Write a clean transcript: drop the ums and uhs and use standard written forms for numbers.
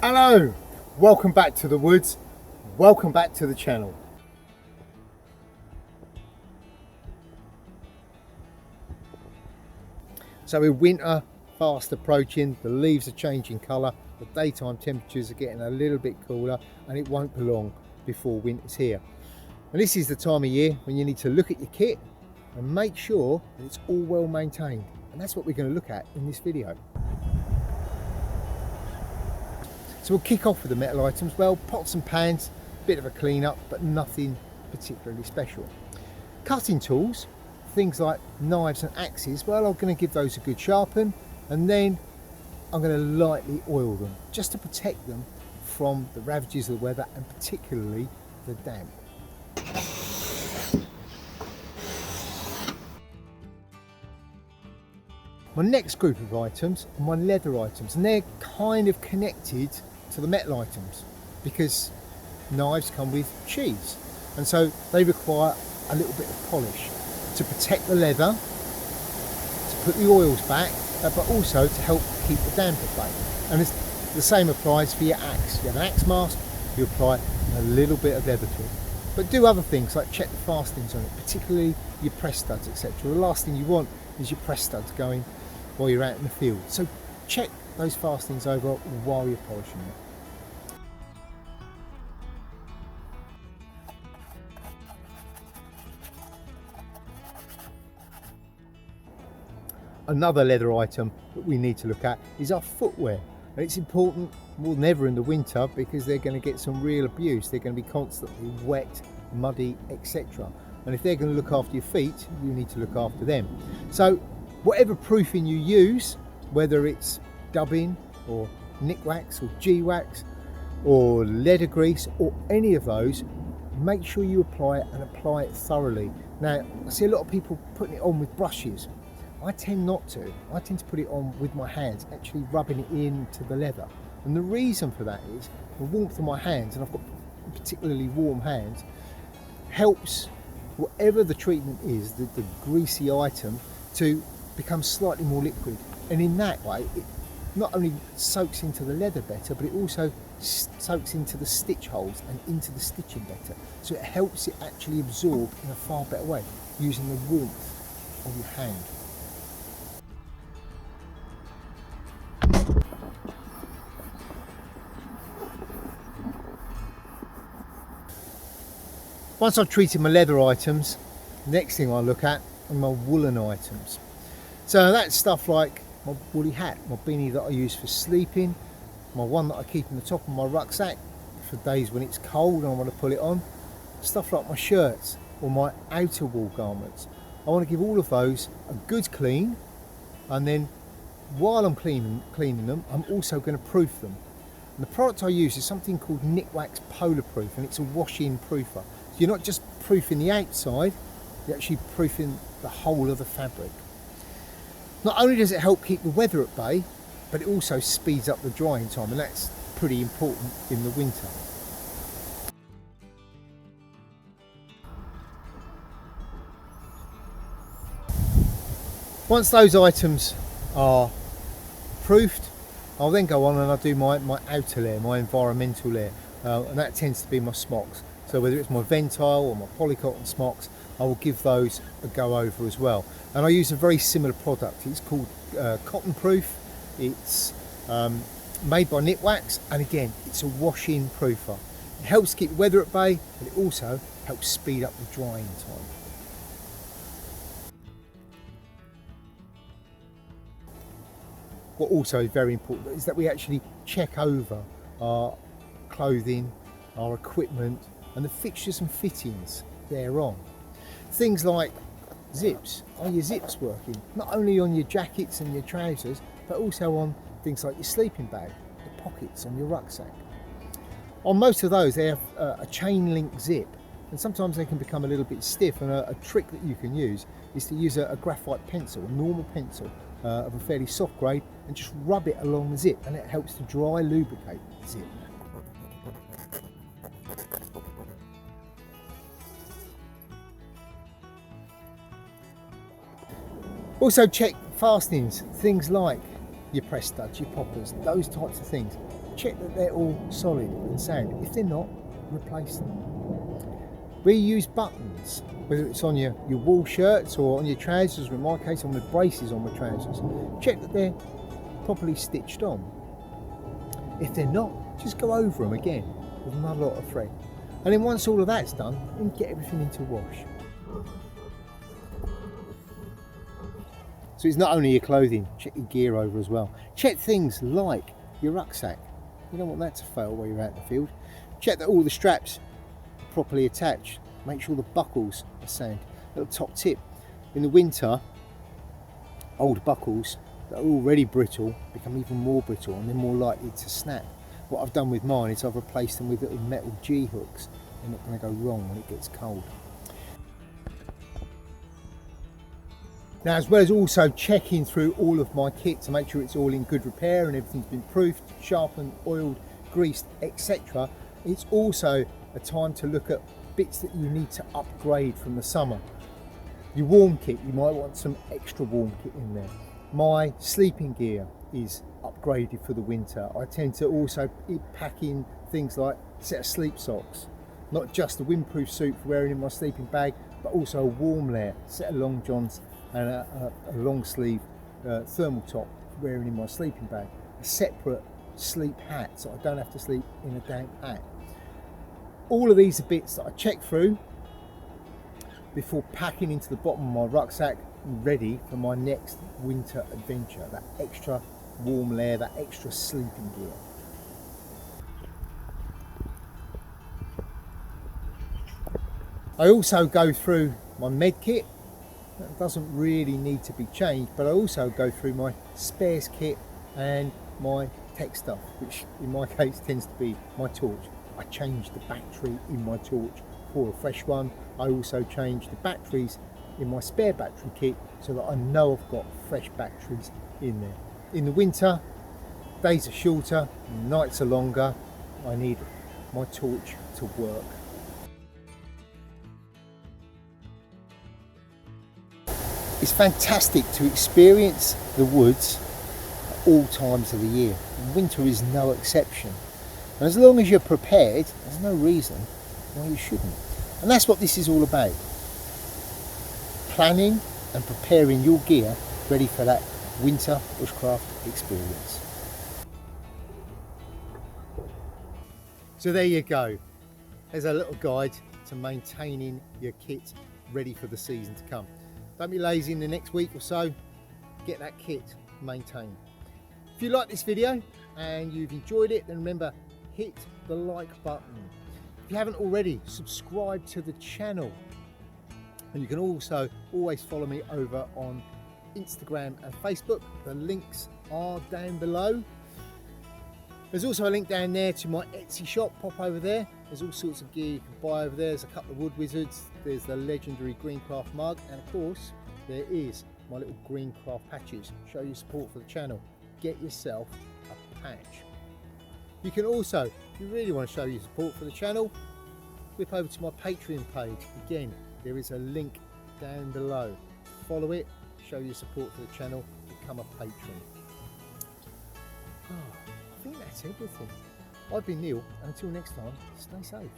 Hello, welcome back to the woods, welcome back to the channel. So with winter fast approaching, the leaves are changing colour, the daytime temperatures are getting a little bit cooler, and it won't be long before winter's here. And this is the time of year when you need to look at your kit and make sure that it's all well maintained, and that's what we're going to look at in this video. So we'll kick off with the metal items. Well, pots and pans, bit of a clean up, but nothing particularly special. Cutting tools, things like knives and axes, well, I'm going to give those a good sharpen, and then I'm going to lightly oil them just to protect them from the ravages of the weather and particularly the damp. My next group of items are my leather items, and they're kind of connected to the metal items because knives come with sheaths, and so they require a little bit of polish to protect the leather, to put the oils back, but also to help keep the damp at bay. And the same applies for your axe. You have an axe mask, you apply a little bit of leather to it, but do other things like check the fastenings on it, particularly your press studs, etc. The last thing you want is your press studs going while you're out in the field, so check those fastenings over while you're polishing them. Another leather item that we need to look at is our footwear, and it's important more than ever in the winter because they're going to get some real abuse. They're going to be constantly wet, muddy, etc. And if they're going to look after your feet, you need to look after them. So whatever proofing you use, whether it's dubbing or nick wax or G-wax or leather grease or any of those, make sure you apply it and apply it thoroughly. Now, I see a lot of people putting it on with brushes. I tend not to. I tend to put it on with my hands, actually rubbing it into the leather. And the reason for that is the warmth of my hands, and I've got particularly warm hands, helps whatever the treatment is, the greasy item, to become slightly more liquid. And in that way, it not only soaks into the leather better, but it also soaks into the stitch holes and into the stitching better. So it helps it actually absorb in a far better way, using the warmth of your hand. Once I've treated my leather items, the next thing I look at are my woolen items. So that's stuff like my woolly hat, my beanie that I use for sleeping, my one that I keep in the top of my rucksack for days when it's cold and I want to pull it on, stuff like my shirts or my outer wool garments. I want to give all of those a good clean, and then while I'm cleaning them, I'm also going to proof them. And the product I use is something called Nick Wax Polar Proof, and it's a wash-in proofer. So you're not just proofing the outside, you're actually proofing the whole of the fabric. Not only does it help keep the weather at bay, but it also speeds up the drying time, and that's pretty important in the winter. Once those items are proofed, I'll then go on and I'll do my outer layer, my environmental layer, and that tends to be my smocks. So whether it's my Ventile or my polycotton smocks, I will give those a go over as well. And I use a very similar product. It's called Cotton Proof. It's made by Nick Wax, and again, it's a wash-in proofer. It helps keep the weather at bay, but it also helps speed up the drying time. What also is very important is that we actually check over our clothing, our equipment, and the fixtures and fittings thereon. Things like zips. Are your zips working? Not only on your jackets and your trousers, but also on things like your sleeping bag, the pockets on your rucksack. On most of those, they have a chain link zip, and sometimes they can become a little bit stiff, and a trick that you can use is to use a graphite pencil, a normal pencil of a fairly soft grade, and just rub it along the zip, and it helps to dry lubricate the zip. Also check fastenings, things like your press studs, your poppers, those types of things. check that they're all solid and sound. If they're not, replace them. Reuse buttons, whether it's on your wool shirts or on your trousers, or in my case on the braces on my trousers. Check that they're properly stitched on. If they're not, just go over them again with another lot of thread. And then once all of that's done, then get everything into wash. So it's not only your clothing, check your gear over as well. Check things like your rucksack. You don't want that to fail while you're out in the field. Check that all the straps are properly attached. Make sure the buckles are sound. Little top tip, in the winter, old buckles that are already brittle become even more brittle and they're more likely to snap. What I've done with mine is I've replaced them with little metal G hooks. They're not going to go wrong when it gets cold. Now, as well as also checking through all of my kit to make sure it's all in good repair and everything's been proofed, sharpened, oiled, greased, etc., it's also a time to look at bits that you need to upgrade from the summer. Your warm kit, you might want some extra warm kit in there. My sleeping gear is upgraded for the winter. I tend to also pack in things like a set of sleep socks, not just a windproof suit for wearing in my sleeping bag, but also a warm layer, set of long johns and a long sleeve thermal top for wearing in my sleeping bag. A separate sleep hat so I don't have to sleep in a damp hat. All of these are bits that I check through before packing into the bottom of my rucksack, ready for my next winter adventure. That extra warm layer, that extra sleeping gear. I also go through my med kit. That doesn't really need to be changed, but I also go through my spares kit and my tech stuff, which in my case tends to be my torch. I change the battery in my torch for a fresh one. I also change the batteries in my spare battery kit so that I know I've got fresh batteries in there. In the winter, days are shorter, nights are longer. I need my torch to work. It's fantastic to experience the woods at all times of the year. Winter is no exception. And as long as you're prepared, there's no reason why you shouldn't. And that's what this is all about. Planning and preparing your gear ready for that winter bushcraft experience. So there you go. There's a little guide to maintaining your kit ready for the season to come. Don't be lazy in the next week or so. Get that kit maintained. If you like this video and you've enjoyed it, then remember, hit the like button. If you haven't already, subscribe to the channel. And you can also always follow me over on Instagram and Facebook. The links are down below. There's also a link down there to my Etsy shop. Pop over there. There's all sorts of gear you can buy over there. There's a couple of wood wizards. There's the legendary Greencraft mug. And of course, there is my little Greencraft patches. Show your support for the channel. Get yourself a patch. You can also, if you really want to show your support for the channel, whip over to my Patreon page. Again, there is a link down below. Follow it, show your support for the channel, become a patron. I think that's everything. I've been Neil, and until next time, stay safe.